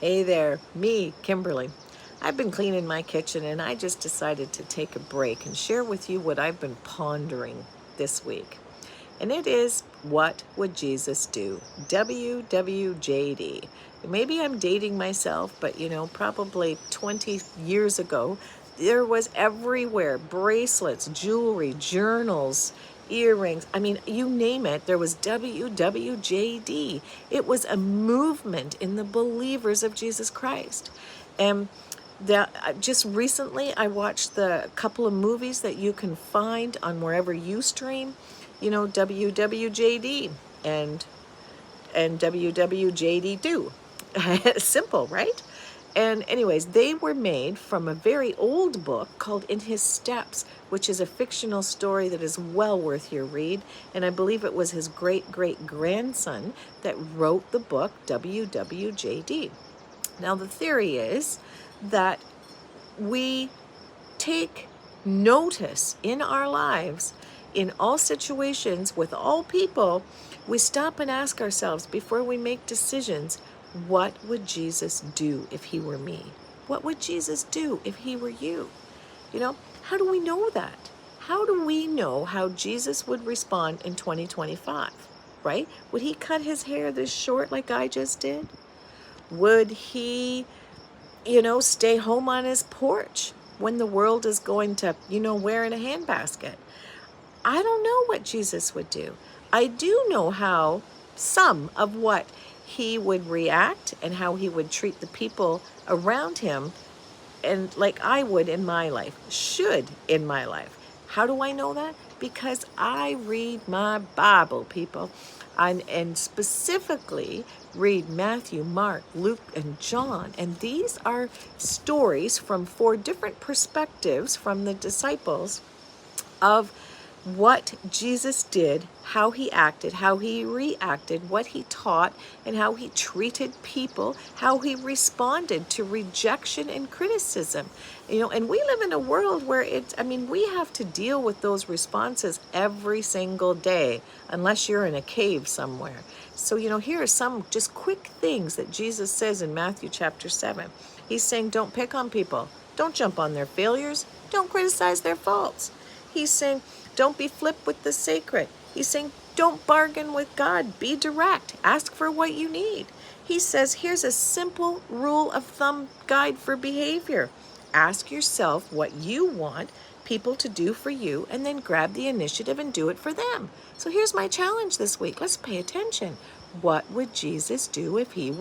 Hey there, me, Kimberly. I've been cleaning my kitchen and I just decided to take a break and share with you what I've been pondering this week. And it is, what would Jesus do? WWJD. Maybe I'm dating myself, but probably 20 years ago, there was everywhere bracelets, jewelry, journals, earrings. I mean, you name it, there was WWJD. It was a movement in the believers of Jesus Christ. And just recently, I watched the couple of movies that you can find on wherever you stream, WWJD and WWJD2. Simple, right? And anyways, they were made from a very old book called In His Steps, which is a fictional story that is well worth your read. And I believe it was his great-great-grandson that wrote the book WWJD. Now, the theory is that we take notice in our lives, in all situations, with all people. We stop and ask ourselves before we make decisions, what would Jesus do if he were me? What would Jesus do if he were you? How do we know that? How do we know how Jesus would respond in 2025, right? Would he cut his hair this short like I just did? Would he, stay home on his porch when the world is going to, wearing a handbasket? I don't know what Jesus would do. I do know how some of what he would react and how he would treat the people around him, and like I would in my life, should in my life. How do I know that? Because I read my Bible, people. And specifically read Matthew, Mark, Luke, and John. And these are stories from 4 different perspectives from the disciples of what Jesus did, how he acted, how he reacted, what he taught, and how he treated people, how he responded to rejection and criticism. And we live in a world where we have to deal with those responses every single day, unless you're in a cave somewhere. So, here are some just quick things that Jesus says in Matthew chapter 7. He's saying, don't pick on people. Don't jump on their failures. Don't criticize their faults. He's saying, don't be flip with the sacred. He's saying, don't bargain with God. Be direct. Ask for what you need. He says, here's a simple rule of thumb guide for behavior. Ask yourself what you want people to do for you, and then grab the initiative and do it for them. So here's my challenge this week. Let's pay attention. What would Jesus do if he were